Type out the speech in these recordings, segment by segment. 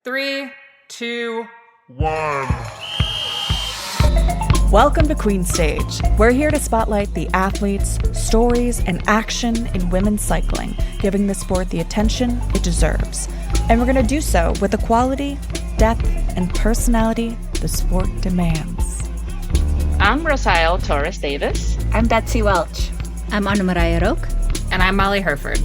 3, 2, 1. Welcome to Queen Stage. We're here to spotlight the athletes, stories, and action in women's cycling, giving the sport the attention it deserves. And we're going to do so with the quality, depth, and personality the sport demands. I'm Rosael Torres-Davis. I'm Betsy Welch. I'm Anna Maria Roque. And I'm Molly Herford.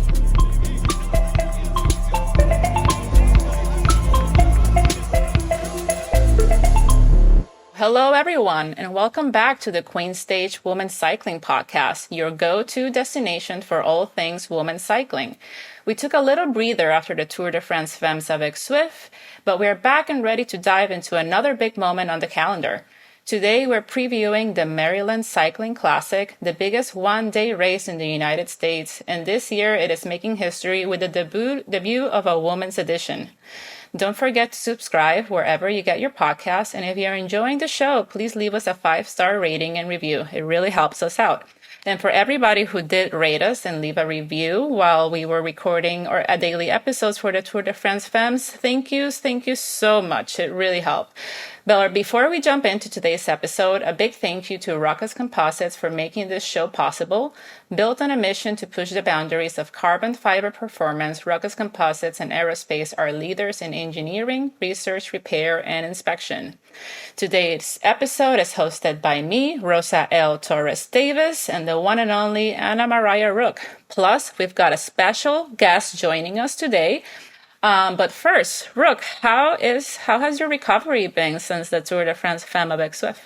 Hello, everyone, and welcome back to the Queen Stage Women's Cycling Podcast, your go-to destination for all things women's cycling. We took a little breather after the Tour de France Femmes avec Swift, but we're back and ready to dive into another big moment on the calendar. Today, we're previewing the Maryland Cycling Classic, the biggest one-day race in the United States, and this year it is making history with the debut of a women's edition. Don't forget to subscribe wherever you get your podcasts, and if you're enjoying the show, please leave us a 5-star rating and review. It really helps us out. And for everybody who did rate us and leave a review while we were recording our daily episodes for the Tour de France Femmes, thank you so much. It really helped. But before we jump into today's episode, a big thank you to Ruckus Composites for making this show possible. Built on a mission to push the boundaries of carbon fiber performance, Ruckus Composites and Aerospace are leaders in engineering, research, repair, and inspection. Today's episode is hosted by me, Rosa L. Torres-Davis, and the one and only Anna Maria Roque. Plus, we've got a special guest joining us today. But first, Roque, how has your recovery been since the Tour de France Femmes avec Swift?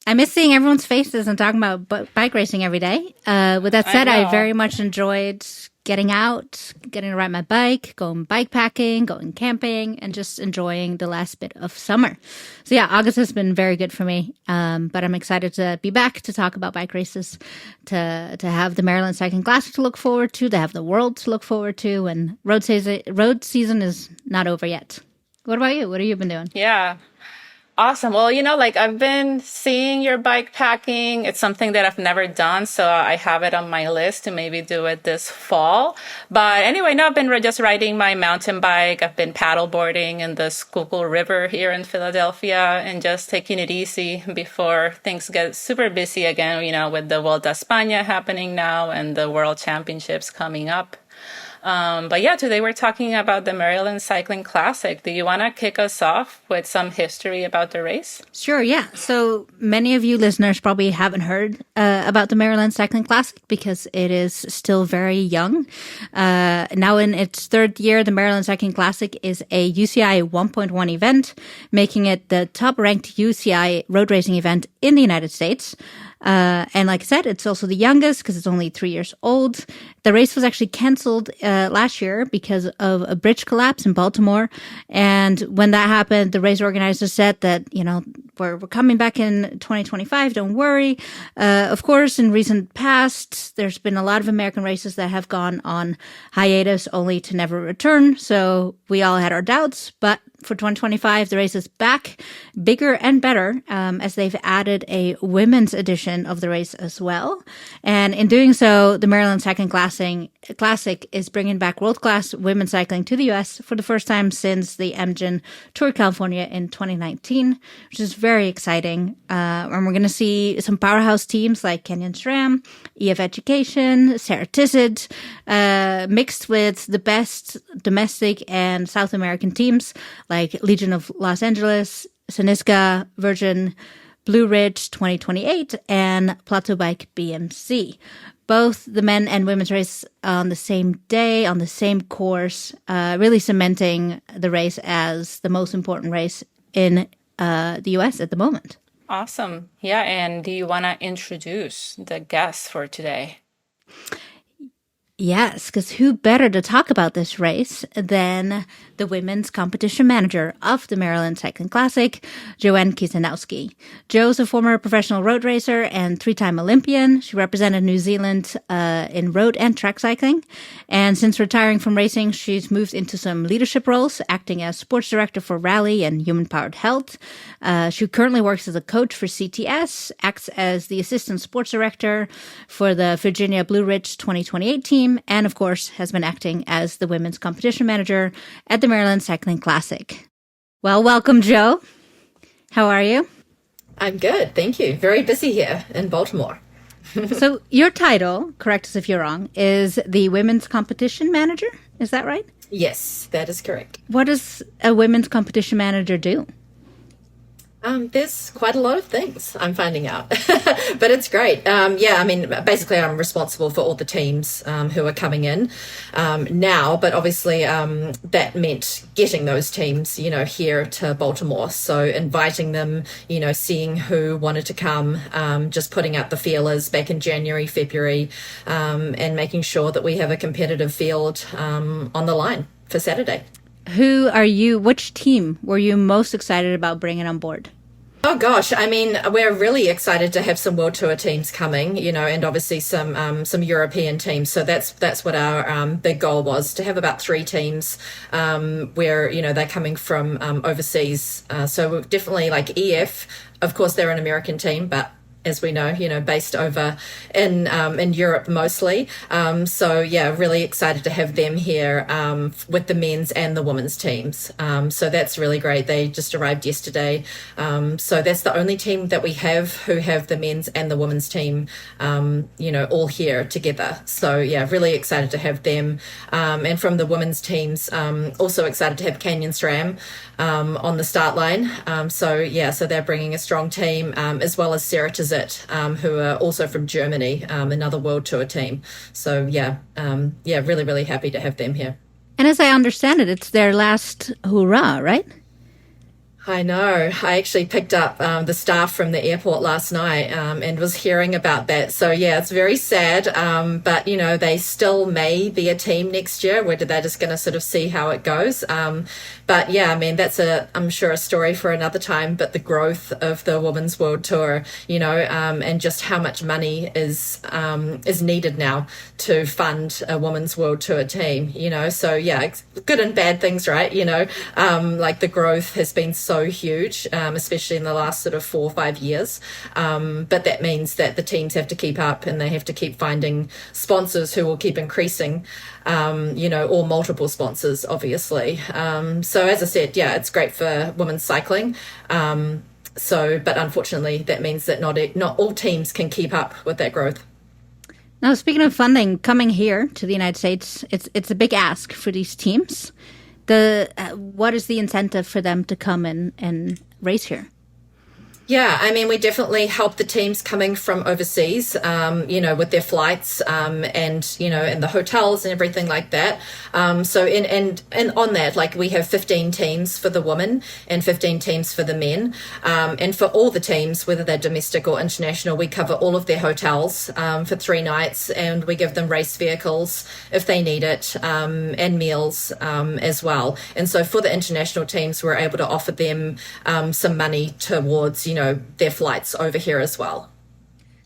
I miss seeing everyone's faces and talking about bike racing every day. With that said, I very much enjoyed getting out, getting to ride my bike, going bike packing, going camping, and just enjoying the last bit of summer. So yeah, August has been very good for me. But I'm excited to be back to talk about bike races, to have the Maryland Cycling Classic to look forward to have the World to look forward to, and road season is not over yet. What about you? What have you been doing? Yeah. Awesome. Well, I've been seeing your bike packing. It's something that I've never done, so I have it on my list to maybe do it this fall. But anyway, now I've been just riding my mountain bike. I've been paddle boarding in the Schuylkill River here in Philadelphia and just taking it easy before things get super busy again, with the Vuelta a España happening now and the World Championships coming up. But yeah, today we're talking about the Maryland Cycling Classic. Do you want to kick us off with some history about the race? Sure, yeah. So many of you listeners probably haven't heard about the Maryland Cycling Classic because it is still very young. Now in its third year, the Maryland Cycling Classic is a UCI 1.1 event, making it the top-ranked UCI road racing event in the United States. And like I said, it's also the youngest because it's only 3 years old. The race was actually canceled last year because of a bridge collapse in Baltimore. And when that happened, the race organizers said that, we're coming back in 2025. Don't worry. Of course, in recent past, there's been a lot of American races that have gone on hiatus only to never return. So we all had our doubts, but for 2025, the race is back, bigger and better, as they've added a women's edition of the race as well. And in doing so, the Maryland Cycling Classic is bringing back world-class women's cycling to the U.S. for the first time since the Amgen Tour California in 2019, which is very exciting. And we're going to see some powerhouse teams like Kenyon SRAM, EF Education, Sarah Tizet, mixed with the best domestic and South American teams like Legion of Los Angeles, Seniska, Virgin, Blue Ridge 2028, and Plateau Bike BMC. Both the men and women's race on the same day, on the same course, really cementing the race as the most important race in the U.S. at the moment. Awesome. Yeah, and do you want to introduce the guests for today? Yes, because who better to talk about this race than the women's competition manager of the Maryland Cycling Classic, Joanne Kiesanowski. Jo's a former professional road racer and 3-time Olympian. She represented New Zealand in road and track cycling. And since retiring from racing, she's moved into some leadership roles, acting as sports director for Rally and Human-Powered Health. She currently works as a coach for CTS, acts as the assistant sports director for the Virginia Blue Ridge 2028 team, and of course has been acting as the women's competition manager at the Maryland Cycling Classic. Well, welcome, Joe. How are you? I'm good, thank you. Very busy here in Baltimore. So your title, correct us if you're wrong, is the Women's Competition Manager. Is that right? Yes, that is correct. What does a Women's Competition Manager do? There's quite a lot of things I'm finding out, but it's great. Basically I'm responsible for all the teams who are coming in now, but obviously that meant getting those teams, here to Baltimore. So inviting them, seeing who wanted to come, just putting out the feelers back in January, February, and making sure that we have a competitive field on the line for Saturday. Which team were you most excited about bringing on board? Oh gosh, we're really excited to have some World Tour teams coming, and obviously some European teams. So that's what our big goal was, to have about 3 teams where, they're coming from overseas. So we're definitely like EF, of course they're an American team, but as we know, based over in Europe mostly. Really excited to have them here with the men's and the women's teams. So that's really great. They just arrived yesterday. So that's the only team that we have who have the men's and the women's team, all here together. So really excited to have them. And from the women's teams, also excited to have Canyon SRAM on the start line. So they're bringing a strong team, as well as Sarah who are also from Germany, another World Tour team. So really, really happy to have them here. And as I understand it, it's their last hurrah, right? I know. I actually picked up the staff from the airport last night and was hearing about that. So, it's very sad. But, they still may be a team next year. Whether they're just going to sort of see how it goes. That's I'm sure a story for another time. But the growth of the Women's World Tour, and just how much money is needed now to fund a Women's World Tour team, So, good and bad things, right? Like the growth has been so huge, especially in the last sort of 4 or 5 years. But that means that the teams have to keep up and they have to keep finding sponsors who will keep increasing, or multiple sponsors, obviously. So as I said, it's great for women's cycling. But unfortunately, that means that not all teams can keep up with that growth. Now, speaking of funding, coming here to the United States, it's a big ask for these teams. What is the incentive for them to come and race here? Yeah, we definitely help the teams coming from overseas, with their flights, and the hotels and everything like that. And on that, like we have 15 teams for the women and 15 teams for the men. And for all the teams, whether they're domestic or international, we cover all of their hotels for 3 nights, and we give them race vehicles if they need it, and meals as well. And so for the international teams, we're able to offer them some money towards, their flights over here as well.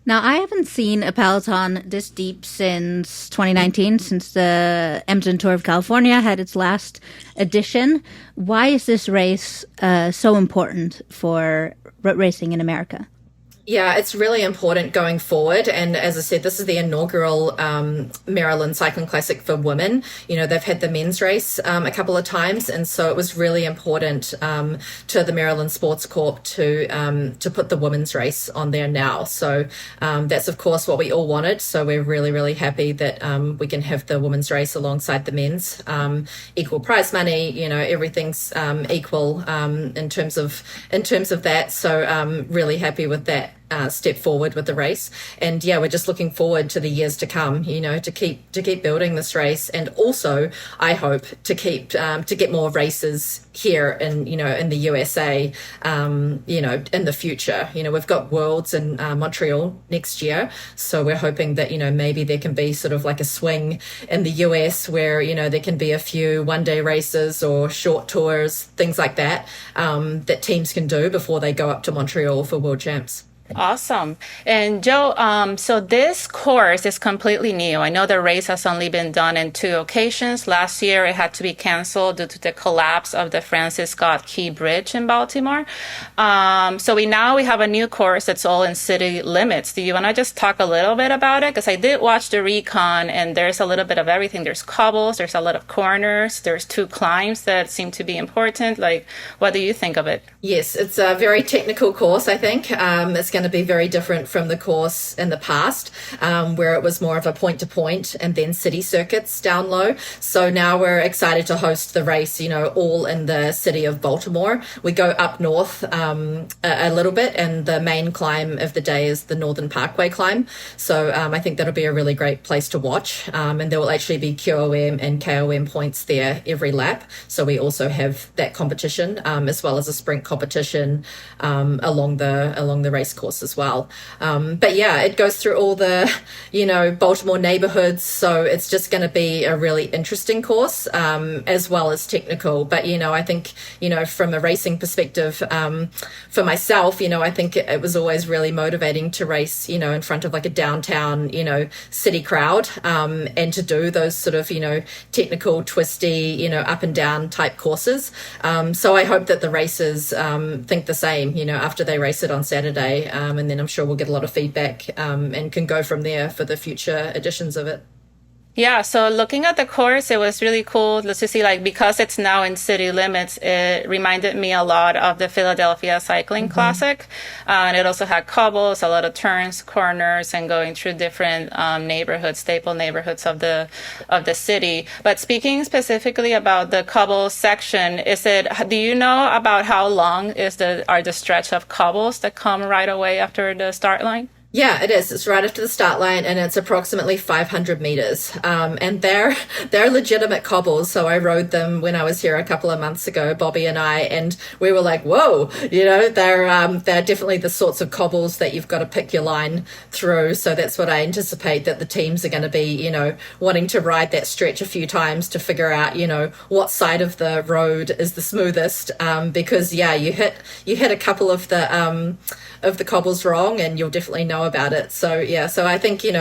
Now, I haven't seen a peloton this deep since 2019, since the Amazon Tour of California had its last edition. Why is this race so important for racing in America? Yeah, it's really important going forward. And as I said, this is the inaugural Maryland Cycling Classic for women. They've had the men's race a couple of times. And so it was really important to the Maryland Sports Corp to put the women's race on there now. So that's, of course, what we all wanted. So we're really, really happy that we can have the women's race alongside the men's. Equal prize money, everything's equal in terms of that. So really happy with that. Step forward with the race, and we're just looking forward to the years to come, to keep building this race, and also I hope to get more races here in the USA, in the future. We've got Worlds in Montreal next year, so we're hoping that maybe there can be sort of like a swing in the US where there can be a few one-day races or short tours, things like that, that teams can do before they go up to Montreal for World Champs. Awesome. And Joe, so this course is completely new. I know the race has only been done in 2 occasions. Last year, it had to be canceled due to the collapse of the Francis Scott Key Bridge in Baltimore. So we have a new course that's all in city limits. Do you want to just talk a little bit about it? Because I did watch the recon, and there's a little bit of everything. There's cobbles, there's a lot of corners, there's 2 climbs that seem to be important. Like, what do you think of it? Yes, it's a very technical course, I think. It's going to be very different from the course in the past, where it was more of a point-to-point and then city circuits down low. So now we're excited to host the race, all in the city of Baltimore. We go up north a little bit, and the main climb of the day is the Northern Parkway climb. So I think that'll be a really great place to watch. And there will actually be QOM and KOM points there every lap. So we also have that competition, as well as a sprint competition along the race course as well. But yeah, it goes through all the, Baltimore neighborhoods. So it's just going to be a really interesting course, as well as technical. But, I think, from a racing perspective, for myself, I think it was always really motivating to race, in front of like a downtown, city crowd, and to do those sort of, technical, twisty, up and down type courses. So I hope that the racers think the same, after they race it on Saturday. And then I'm sure we'll get a lot of feedback and can go from there for the future editions of it. Yeah, so looking at the course, it was really cool to see, because it's now in city limits, it reminded me a lot of the Philadelphia Cycling Classic. And it also had cobbles, a lot of turns, corners, and going through different neighborhoods, staple neighborhoods of the city. But speaking specifically about the cobble section, do you know about how long are the stretch of cobbles that come right away after the start line? Yeah, it is. It's right after the start line, and it's approximately 500 meters. And they're legitimate cobbles. So I rode them when I was here a couple of months ago, Bobby and I, and we were like, whoa, they're definitely the sorts of cobbles that you've got to pick your line through. So that's what I anticipate that the teams are going to be, wanting to ride that stretch a few times to figure out, what side of the road is the smoothest. Because yeah, you hit a couple of the cobbles wrong, and you'll definitely know about it. So yeah, so I think, in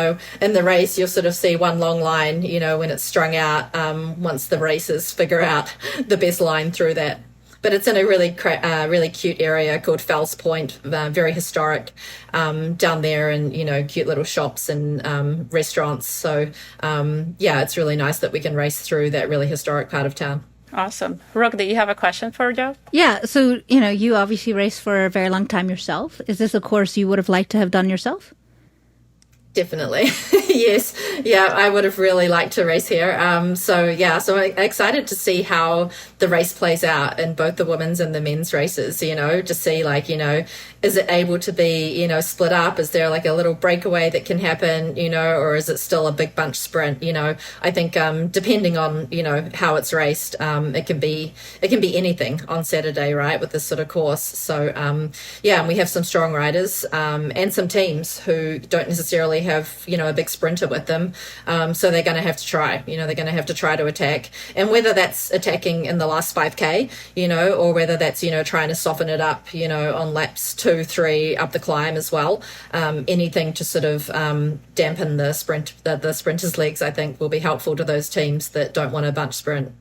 the race, you'll sort of see one long line, when it's strung out, once the racers figure out the best line through that. But it's in a really cute area called Fells Point, very historic down there, and, cute little shops and restaurants. So yeah, it's really nice that we can race through that really historic part of town. Awesome. Rook, do you have a question for Joe? Yeah. So, you obviously raced for a very long time yourself. Is this a course you would have liked to have done yourself? Definitely. Yes. Yeah, I would have really liked to race here. So I'm excited to see how the race plays out in both the women's and the men's races, to see is it able to be, split up? Is there like a little breakaway that can happen, or is it still a big bunch sprint? I think depending on, how it's raced, it can be anything on Saturday, right, with this sort of course. So, and we have some strong riders and some teams who don't necessarily have, a big sprinter with them. So they're going to have to try, they're going to have to try to attack. And whether that's attacking in the last 5K, or whether that's, trying to soften it up, on laps 2, 3 up the climb as well. Anything to sort of dampen the sprinters' legs, I think, will be helpful to those teams that don't want a bunch sprint.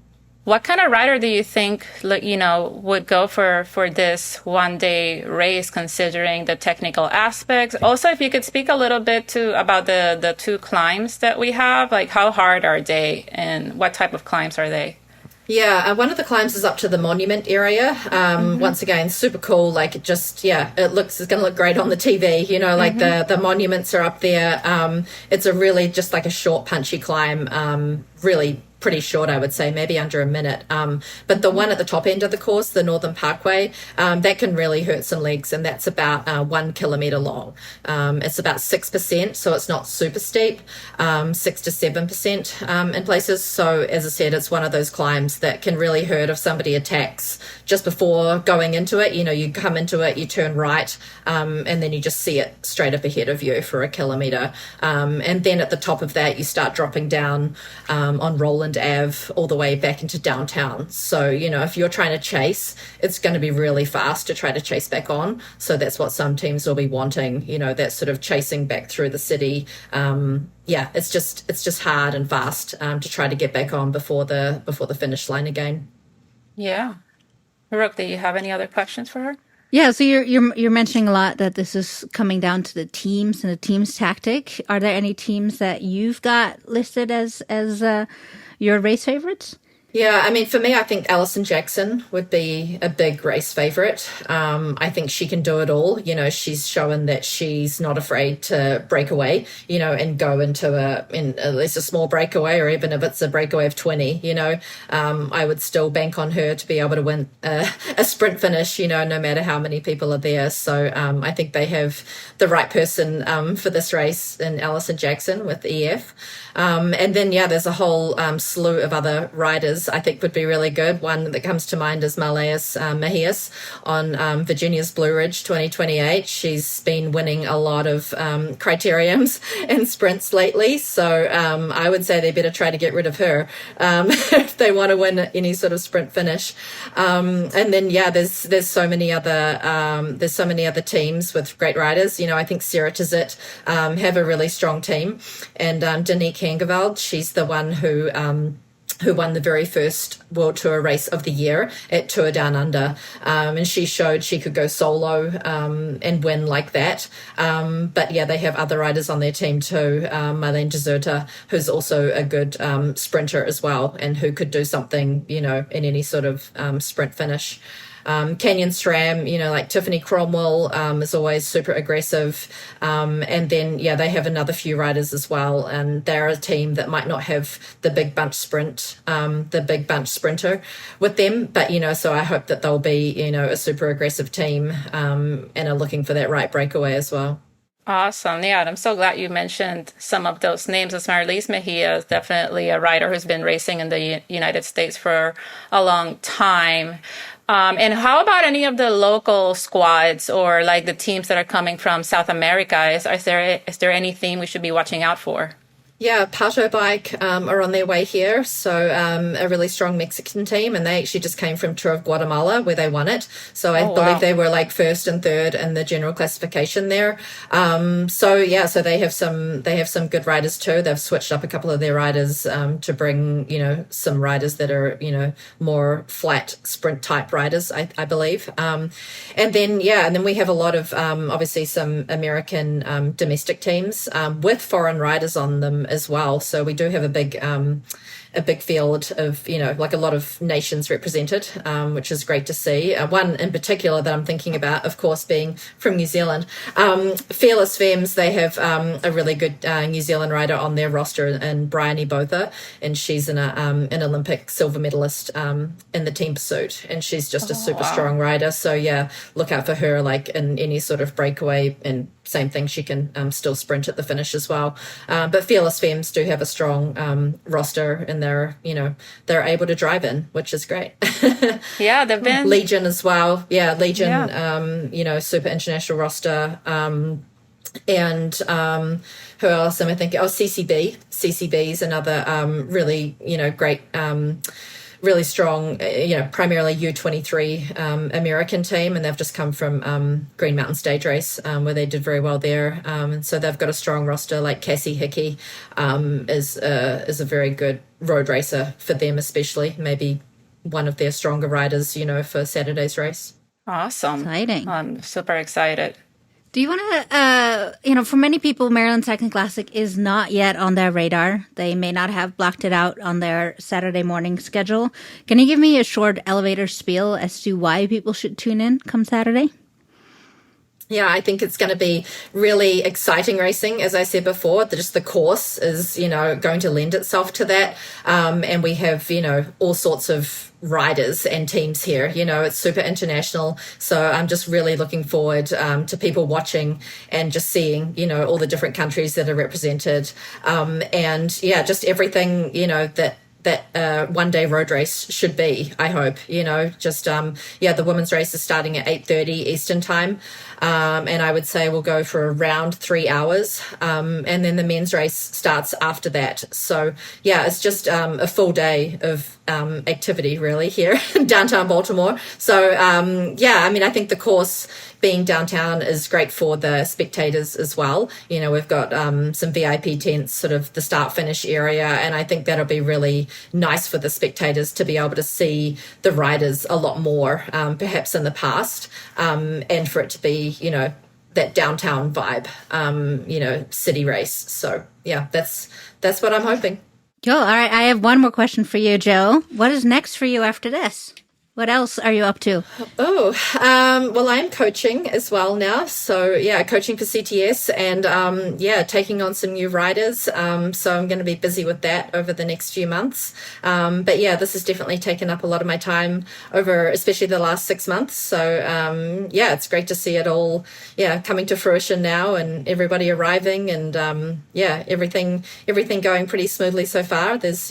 What kind of rider do you think, would go for this one-day race, considering the technical aspects? Also, if you could speak a little bit about the 2 climbs that we have, like how hard are they and what type of climbs are they? Yeah, one of the climbs is up to the monument area. Once again, super cool. It's going to look great on the TV. The monuments are up there. It's a really just like a short, punchy climb. Really pretty short, I would say, maybe under a minute. But the one at the top end of the course, the Northern Parkway, that can really hurt some legs, and that's about 1 kilometre long. It's about 6%, so it's not super steep, 6 to 7% in places. So as I said, it's one of those climbs that can really hurt if somebody attacks just before going into it. You come into it, you turn right, and then you just see it straight up ahead of you for 1 kilometre. And then at the top of that, you start dropping down on Roland Wood Ave all the way back into downtown. So, if you're trying to chase, it's going to be really fast to try to chase back on. So that's what some teams will be wanting, that sort of chasing back through the city. It's just hard and fast to try to get back on before the finish line again. Yeah. Rook, do you have any other questions for her? Yeah, so you're mentioning a lot that this is coming down to the teams and the team's tactic. Are there any teams that you've got listed as your race favorites? Yeah, I mean, for me, I think Alison Jackson would be a big race favorite. I think she can do it all. She's shown that she's not afraid to break away, and go into at least a small breakaway, or even if it's a breakaway of 20, I would still bank on her to be able to win a sprint finish, no matter how many people are there. So I think they have the right person for this race in Alison Jackson with EF. And then, there's a whole slew of other riders I think would be really good. One that comes to mind is Marleas Mejias on Virginia's Blue Ridge 2028. She's been winning a lot of criteriums and sprints lately. So I would say they better try to get rid of her if they want to win any sort of sprint finish. And then, there's so many other teams with great riders. I think Sarah Tizet have a really strong team. And Danique Hengeveld, she's the one who won the very first World Tour race of the year at Tour Down Under. And she showed she could go solo and win like that. But they have other riders on their team too. Marlene Deserta, who's also a good sprinter as well, and who could do something, in any sort of sprint finish. Canyon SRAM, like Tiffany Cromwell is always super aggressive. And then, they have another few riders as well. And they're a team that might not have the big bunch sprinter with them. But, so I hope that they'll be, a super aggressive team and are looking for that right breakaway as well. Awesome. Yeah, I'm so glad you mentioned some of those names. As Marleas Mejia is definitely a rider who's been racing in the United States for a long time. And how about any of the local squads or like the teams that are coming from South America? Is there any theme we should be watching out for? Yeah, Pato Bike are on their way here. So a really strong Mexican team, and they actually just came from Tour of Guatemala where they won it. So I believe they were like first and third in the general classification there. So they have some good riders too. They've switched up a couple of their riders to bring, some riders that are, more flat sprint type riders, I believe. And then we have a lot of obviously some American domestic teams with foreign riders on them as well. So we do have a big field of, like a lot of nations represented, which is great to see. One in particular that I'm thinking about, of course, being from New Zealand. Fearless Femmes, they have a really good New Zealand rider on their roster, and Bryony Botha, and she's an Olympic silver medalist in the team pursuit, and she's just a super strong rider. So look out for her, like in any sort of breakaway, and same thing, she can still sprint at the finish as well. But Fearless Femmes do have a strong roster, and they're able to drive in, which is great. Yeah, they've been Legion as well. Yeah, Legion, super international roster. And who else am I thinking? CCB. CCB is another really, great really strong, primarily U23 American team, and they've just come from Green Mountain Stage Race where they did very well there. And so they've got a strong roster. Like Cassie Hickey is a very good road racer for them, especially maybe one of their stronger riders, for Saturday's race. Awesome. Exciting. I'm super excited. Do you want to, for many people, Maryland Cycling Classic is not yet on their radar. They may not have blocked it out on their Saturday morning schedule. Can you give me a short elevator spiel as to why people should tune in come Saturday? Yeah, I think it's going to be really exciting racing. As I said before, just the course is, going to lend itself to that. And we have, all sorts of riders and teams here. It's super international. So I'm just really looking forward to people watching and just seeing, all the different countries that are represented. And just everything, that one day road race should be. I hope, just the women's race is starting at 8:30 Eastern time, and I would say we'll go for around 3 hours, and then the men's race starts after that. So it's just a full day of activity really here in downtown Baltimore. So I think the course being downtown is great for the spectators as well. We've got some VIP tents, sort of the start finish area, and I think that'll be really nice for the spectators to be able to see the riders a lot more, perhaps in the past, and for it to be, that downtown vibe, city race. So that's what I'm hoping. Cool. All right. I have one more question for you, Joe. What is next for you after this? What else are you up to? Well, I'm coaching as well now. So, coaching for CTS and, taking on some new riders. So I'm going to be busy with that over the next few months. This has definitely taken up a lot of my time over, especially the last 6 months. So, it's great to see it all, coming to fruition now and everybody arriving and, everything going pretty smoothly so far. There's,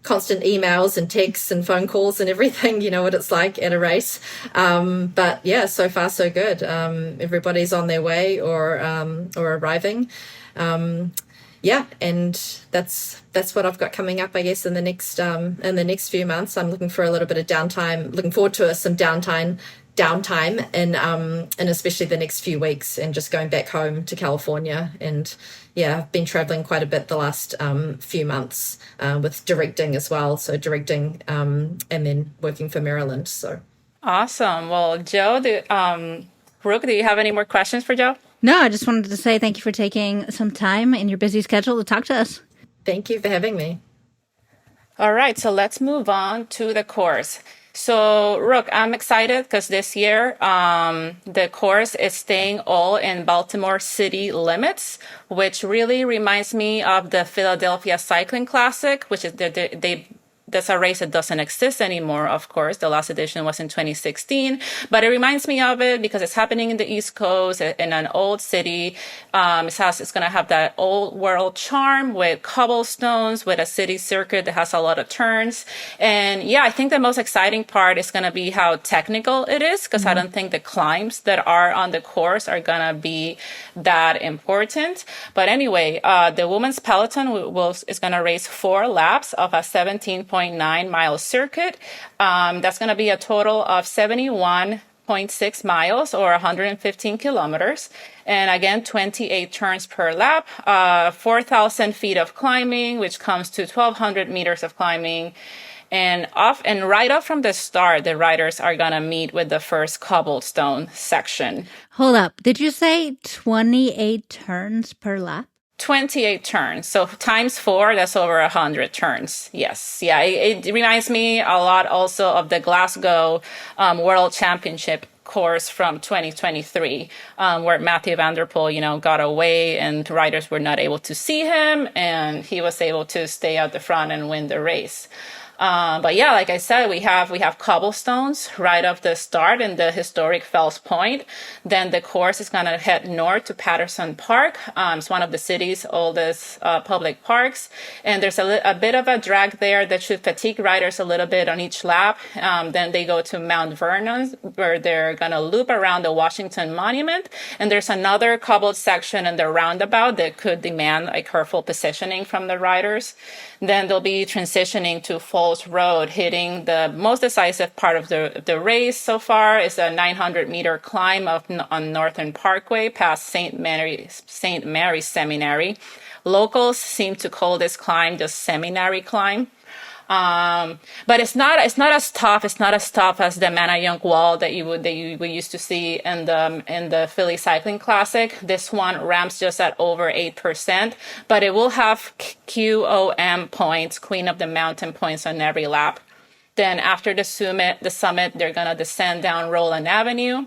constant emails and texts and phone calls and everything, what it's like at a race. So far so good. Everybody's on their way or arriving. And that's what I've got coming up, I guess, in the next few months. I'm looking for a little bit of downtime, looking forward to some downtime and especially the next few weeks and just going back home to California. And I've been traveling quite a bit the last few months with directing as well. So directing and then working for Maryland. So awesome. Well, Joe, Brooke, do you have any more questions for Joe? No, I just wanted to say thank you for taking some time in your busy schedule to talk to us. Thank you for having me. All right, so let's move on to the course. So, Rook, I'm excited because this year the course is staying all in Baltimore city limits, which really reminds me of the Philadelphia Cycling Classic, which is that's a race that doesn't exist anymore, of course. The last edition was in 2016, but it reminds me of it because it's happening in the East Coast in an old city. It's going to have that old world charm with cobblestones, with a city circuit that has a lot of turns. And I think the most exciting part is going to be how technical it is, because I don't think the climbs that are on the course are going to be that important. But anyway, the women's peloton is going to race 4 laps of a 17.9-mile circuit. That's going to be a total of 71.6 miles or 115 kilometers. And again, 28 turns per lap, 4,000 feet of climbing, which comes to 1,200 meters of climbing. And right off from the start, the riders are going to meet with the first cobblestone section. Hold up. Did you say 28 turns per lap? 28 turns. So times 4, that's over 100 turns. Yes. Yeah. It reminds me a lot also of the Glasgow World Championship course from 2023, where Matthew Van Der Poel, got away and riders were not able to see him and he was able to stay at the front and win the race. Like I said, we have cobblestones right off the start in the historic Fells Point. Then the course is going to head north to Patterson Park. It's one of the city's oldest public parks. And there's a bit of a drag there that should fatigue riders a little bit on each lap. Then they go to Mount Vernon, where they're going to loop around the Washington Monument. And there's another cobbled section in the roundabout that could demand careful positioning from the riders. Then they'll be transitioning to Falls Road, hitting the most decisive part of the race so far is a 900-meter climb on Northern Parkway past St. Mary's Seminary. Locals seem to call this climb the Seminary Climb. But it's not as tough. It's not as tough as the Manayunk Wall that we used to see in the Philly Cycling Classic. This one ramps just at over 8%, but it will have QOM points, Queen of the Mountain points on every lap. Then after the summit, they're gonna descend down Roland Avenue.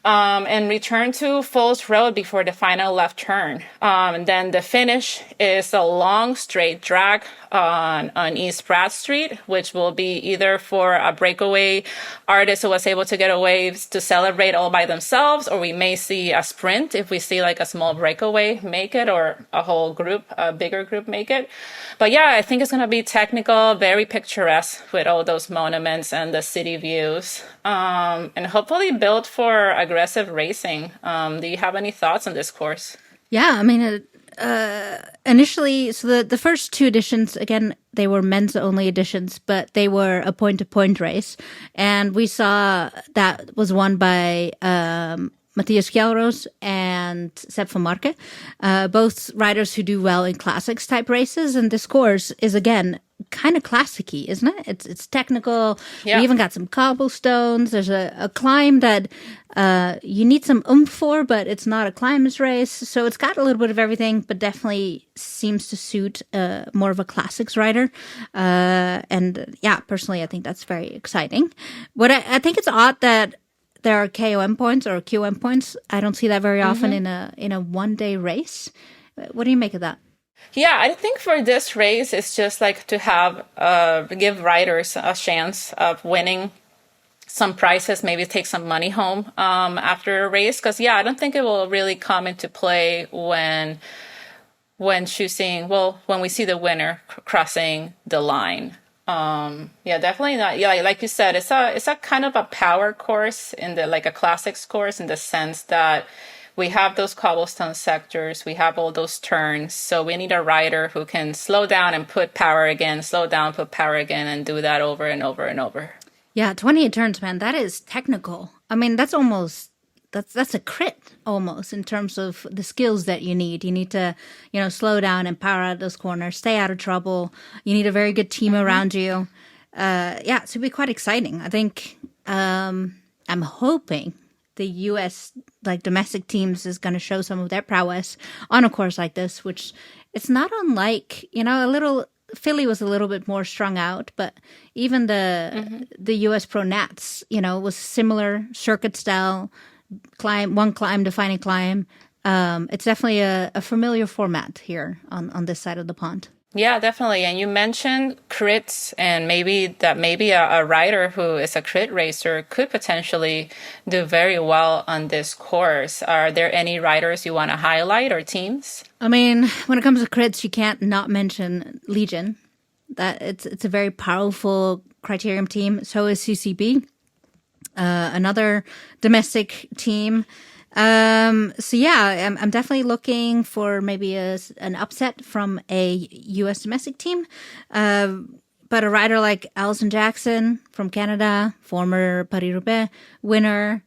and return to Falls Road before the final left turn. And then the finish is a long straight drag on East Pratt Street, which will be either for a breakaway artist who was able to get away to celebrate all by themselves, or we may see a sprint if we see like a small breakaway make it, or a whole group, a bigger group make it. But yeah, I think it's going to be technical, very picturesque with all those monuments and the city views, and hopefully built for aggressive racing. Do you have any thoughts on this course? Yeah, I mean, initially, so the first two editions, again, they were men's only editions, but they were a point-to-point race. And we saw that was won by Matthias Kjellros and Sepp van Marke, both riders who do well in classics type races. And this course is, again, kind of classic-y, isn't it? It's technical. Yeah. We even got some cobblestones. There's a climb that you need some oomph for, but it's not a climbers race. So it's got a little bit of everything, but definitely seems to suit more of a classics rider. And yeah, personally, I think that's very exciting. What I think it's odd that there are KOM points or QM points. I don't see that very often in a one-day race. What do you make of that? Yeah, I think for this race, it's just like to have give riders a chance of winning some prizes, maybe take some money home after a race. Because yeah, I don't think it will really come into play when choosing. Well, when we see the winner crossing the line. Yeah, definitely not. Yeah, like you said, it's a kind of a power course like a classics course in the sense that we have those cobblestone sectors, we have all those turns. So we need a rider who can slow down and put power again, slow down, put power again, and do that over and over and over. Yeah, 28 turns, man. That is technical. I mean, that's a crit almost in terms of the skills that you need. You need to, slow down and power out those corners, stay out of trouble. You need a very good team around you. Yeah, so it'll be quite exciting. I think I'm hoping the U.S. domestic teams is going to show some of their prowess on a course like this, which it's not unlike, Philly was a little bit more strung out, but even the U.S. Pro Nats, was similar circuit style, one climb, defining climb. It's definitely a familiar format here on this side of the pond. Yeah, definitely. And you mentioned crits, and maybe a rider who is a crit racer could potentially do very well on this course. Are there any riders you want to highlight or teams? I mean, when it comes to crits, you can't not mention Legion. That it's a very powerful criterium team. So is CCB, another domestic team. So yeah, I'm definitely looking for maybe an upset from a U.S. domestic team. But a rider like Alison Jackson from Canada, former Paris-Roubaix winner,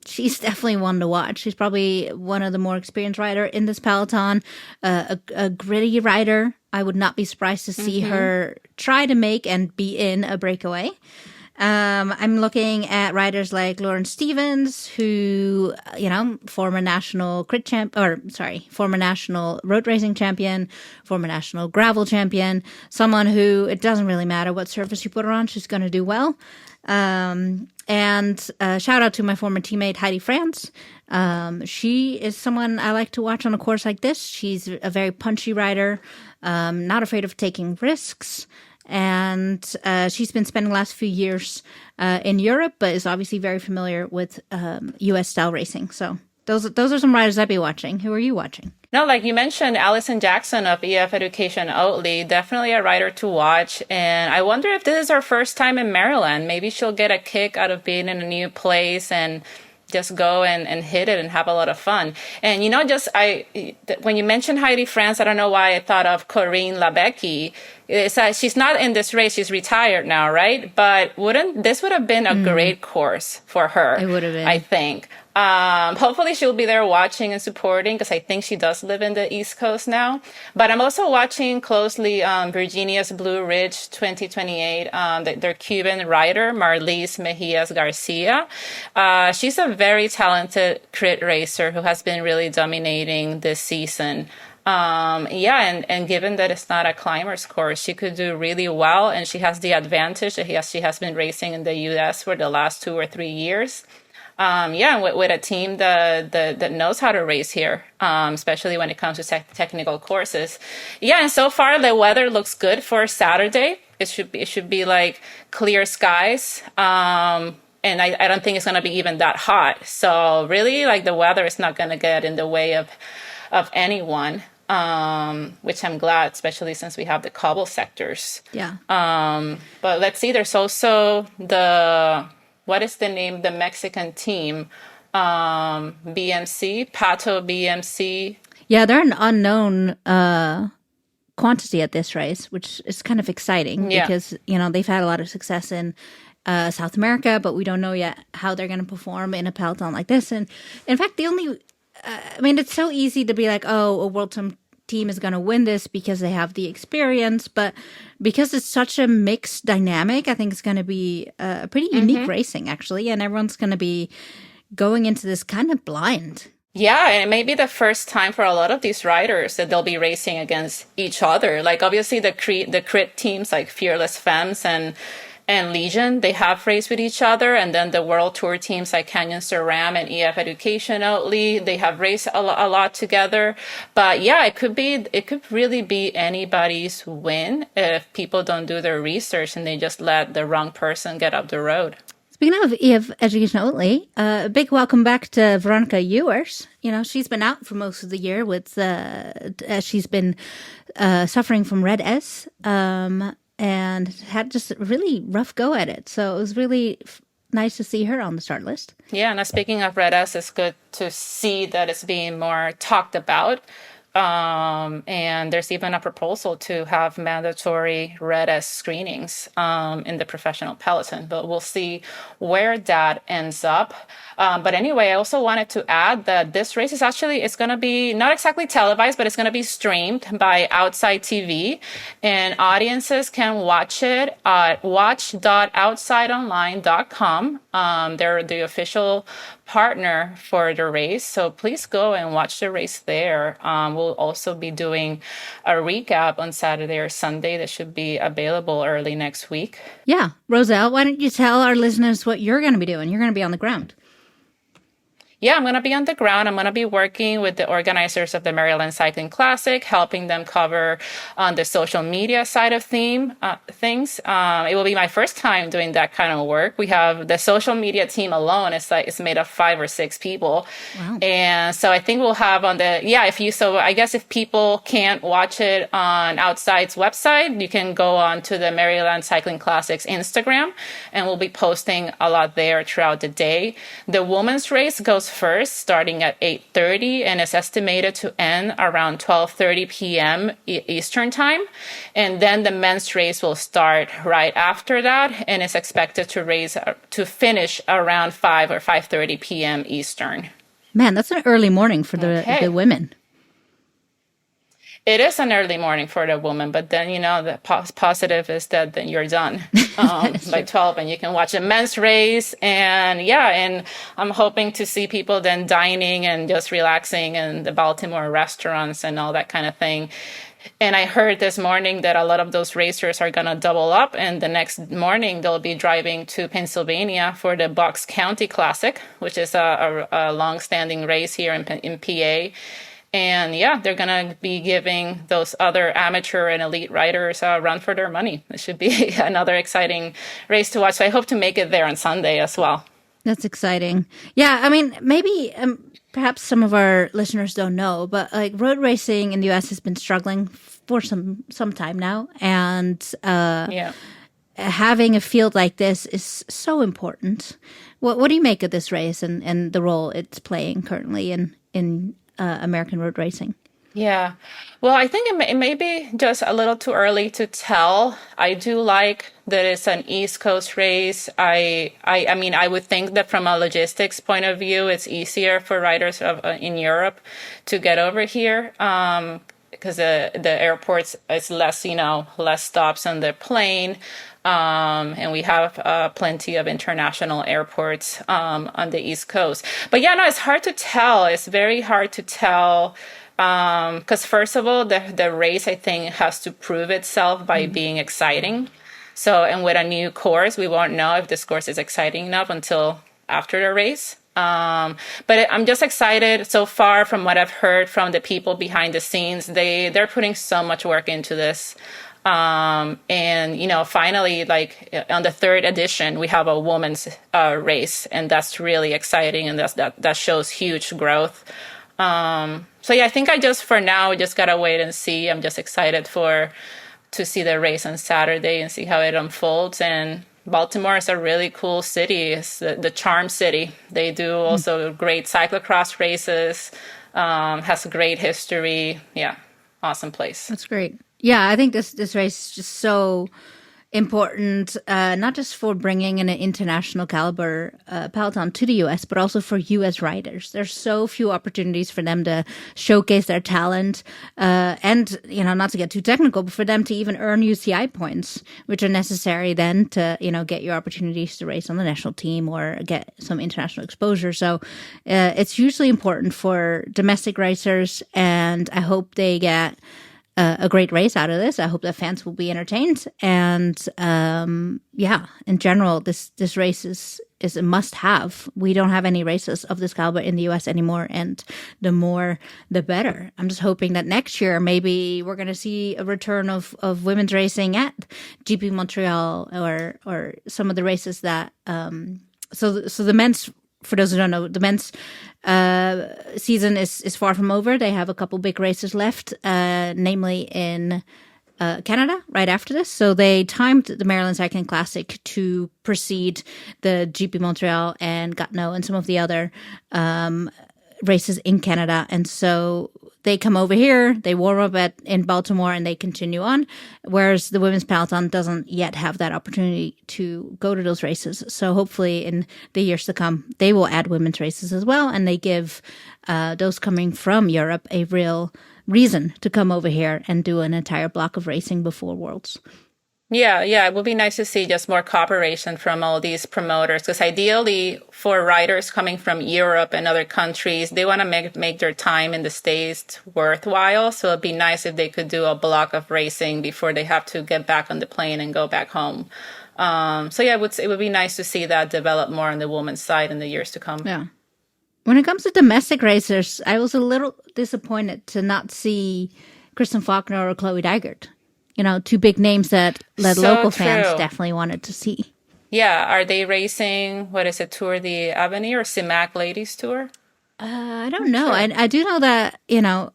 she's definitely one to watch. She's probably one of the more experienced rider in this peloton, a gritty rider. I would not be surprised to see her try to make and be in a breakaway. I'm looking at riders like Lauren Stevens, who, former national former national road racing champion, former national gravel champion, someone who it doesn't really matter what surface you put her on, she's going to do well. And shout out to my former teammate, Heidi France. She is someone I like to watch on a course like this. She's a very punchy rider, not afraid of taking risks. And she's been spending the last few years in Europe, but is obviously very familiar with U.S. style racing. So those are some riders I'd be watching. Who are you watching? No, like you mentioned, Alison Jackson of EF Education Oatly, definitely a rider to watch. And I wonder if this is her first time in Maryland. Maybe she'll get a kick out of being in a new place and just go and hit it and have a lot of fun. And, when you mentioned Heidi France, I don't know why I thought of Corinne Labecki. She's not in this race. She's retired now, right? But this would have been a great course for her. It would have been, I think. Hopefully she'll be there watching and supporting, because I think she does live in the East Coast now. But I'm also watching closely Virginia's Blue Ridge 2028, their Cuban rider, Marlise Mejias Garcia. She's a very talented crit racer who has been really dominating this season. And given that it's not a climber's course, she could do really well, and she has the advantage that she has been racing in the U.S. for the last 2 or 3 years. with a team that knows how to race here, especially when it comes to technical courses. Yeah, and so far the weather looks good for Saturday. It should be like clear skies. And I don't think it's going to be even that hot. So really, like, the weather is not going to get in the way of anyone, which I'm glad, especially since we have the cobble sectors. Yeah. But let's see, there's also what is the name? The Mexican team, BMC, Pato BMC. Yeah, they're an unknown quantity at this race, which is kind of exciting because, they've had a lot of success in South America, but we don't know yet how they're going to perform in a peloton like this. And in fact, it's so easy to be like, oh, a world team is going to win this because they have the experience, but because it's such a mixed dynamic, I think it's going to be a pretty unique racing, actually, and everyone's going to be going into this kind of blind. Yeah, and it may be the first time for a lot of these riders that they'll be racing against each other. Like, obviously the crit teams like Fearless Femmes and Legion, they have raced with each other. And then the World Tour teams like Canyon SORAM and EF Education Oatly, they have raced a lot together. But yeah, it could really be anybody's win if people don't do their research and they just let the wrong person get up the road. Speaking of EF Education Oatly, a big welcome back to Veronica Ewers. She's been out for most of the year with, she's been suffering from Red S, and had just a really rough go at it. So it was really nice to see her on the start list. Yeah, and speaking of Red S, it's good to see that it's being more talked about. And there's even a proposal to have mandatory Red S screenings in the professional peloton, but we'll see where that ends up. But anyway, I also wanted to add that this race is it's going to be not exactly televised, but it's going to be streamed by Outside TV, and audiences can watch it at watch.outsideonline.com. They're the official partner for the race, so please go and watch the race there. We'll also be doing a recap on Saturday or Sunday that should be available early next week. Yeah. Roselle, why don't you tell our listeners what you're going to be doing? You're going to be on the ground. Yeah, I'm going to be on the ground. I'm going to be working with the organizers of the Maryland Cycling Classic, helping them cover on the social media side of things. It will be my first time doing that kind of work. We have the social media team alone. It's made of 5 or 6 people. Wow. And so I think we'll have I guess if people can't watch it on Outside's website, you can go on to the Maryland Cycling Classic's Instagram, and we'll be posting a lot there throughout the day. The women's race goes first, starting at 8:30, and is estimated to end around 12:30 p.m. Eastern time. And then the men's race will start right after that, and is expected to finish around 5 or 5:30 p.m. Eastern. Man, that's an early morning for the women. It is an early morning for the woman, but then, the positive is that then you're done by 12 and you can watch the men's race. And I'm hoping to see people then dining and just relaxing in the Baltimore restaurants and all that kind of thing. And I heard this morning that a lot of those racers are going to double up, and the next morning they'll be driving to Pennsylvania for the Bucks County Classic, which is a long-standing race here in PA. And they're going to be giving those other amateur and elite riders a run for their money. It should be another exciting race to watch. So I hope to make it there on Sunday as well. That's exciting. Yeah, I mean, maybe perhaps some of our listeners don't know, but like road racing in the U.S. has been struggling for some time now. And having a field like this is so important. What do you make of this race and the role it's playing currently in American road racing? Yeah. Well, I think it may be just a little too early to tell. I do like that it's an East Coast race. I mean, I would think that from a logistics point of view, it's easier for riders in Europe to get over here. Because the airports is less stops on the plane. And we have plenty of international airports on the East Coast. But it's hard to tell. It's very hard to tell because first of all, the race, I think, has to prove itself by being exciting. So, and with a new course, we won't know if this course is exciting enough until after the race. But I'm just excited so far from what I've heard from the people behind the scenes. They're putting so much work into this. And, you know, finally, like on the third edition, we have a women's race, and that's really exciting. And that shows huge growth. So yeah, I think for now, we just got to wait and see. I'm just excited to see the race on Saturday and see how it unfolds. And Baltimore is a really cool city. It's the charm city. They do also great cyclocross races, has a great history. Yeah, awesome place. That's great. Yeah, I think this race is just so important, not just for bringing an international caliber peloton to the U.S., but also for U.S. riders. There's so few opportunities for them to showcase their talent, and, you know, not to get too technical, but for them to even earn UCI points, which are necessary then to, you know, get your opportunities to race on the national team or get some international exposure. So it's hugely important for domestic racers, and I hope they get a great race out of this. I hope that fans will be entertained. And yeah, in general, this race is a must-have. We don't have any races of this caliber in the U.S. anymore, and the more, the better. I'm just hoping that next year, maybe we're going to see a return of women's racing at GP Montreal or some of the races that. So the men's. For those who don't know, the men's season is far from over. They have a couple big races left, namely in Canada right after this. So they timed the Maryland Cycling Classic to precede the GP Montreal and Gatineau and some of the other races in Canada. And so they come over here, they warm up in Baltimore, and they continue on, whereas the women's peloton doesn't yet have that opportunity to go to those races. So hopefully in the years to come, they will add women's races as well, and they give those coming from Europe a real reason to come over here and do an entire block of racing before Worlds. Yeah, it would be nice to see just more cooperation from all these promoters, because ideally for riders coming from Europe and other countries, they want to make their time in the States worthwhile. So it'd be nice if they could do a block of racing before they have to get back on the plane and go back home. So yeah, it would be nice to see that develop more on the women's side in the years to come. Yeah. When it comes to domestic racers, I was a little disappointed to not see Kristen Faulkner or Chloe Dygert. You know, two big names that local fans definitely wanted to see. Yeah. Are they racing, what is it, Tour de Avenir or CIMAC Ladies Tour? I don't know. Sure. I do know that, you know,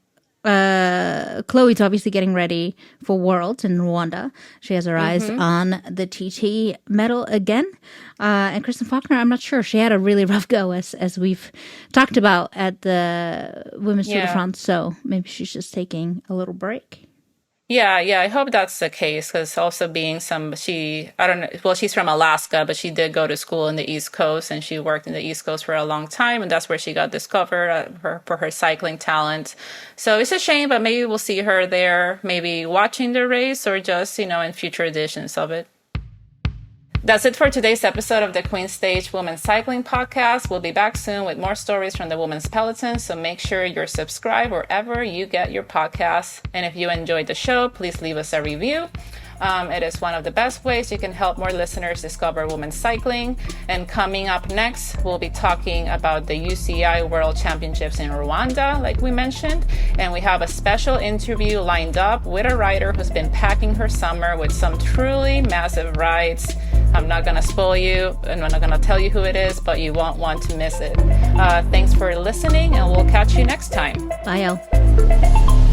Chloe's obviously getting ready for Worlds in Rwanda. She has her eyes on the TT medal again. And Kristen Faulkner, I'm not sure. She had a really rough go, as we've talked about at the Women's Tour de France. So maybe she's just taking a little break. Yeah, I hope that's the case, because also being she's from Alaska, but she did go to school in the East Coast, and she worked in the East Coast for a long time, and that's where she got discovered for her cycling talent. So it's a shame, but maybe we'll see her there, maybe watching the race or just, you know, in future editions of it. That's it for today's episode of the Queen Stage Women's Cycling Podcast. We'll be back soon with more stories from the women's peloton, so make sure you're subscribed wherever you get your podcasts. And if you enjoyed the show, please leave us a review. It is one of the best ways you can help more listeners discover women's cycling. And coming up next, we'll be talking about the UCI World Championships in Rwanda, like we mentioned. And we have a special interview lined up with a rider who's been packing her summer with some truly massive rides. I'm not going to spoil you, and I'm not going to tell you who it is, but you won't want to miss it. Thanks for listening, and we'll catch you next time. Bye, y'all.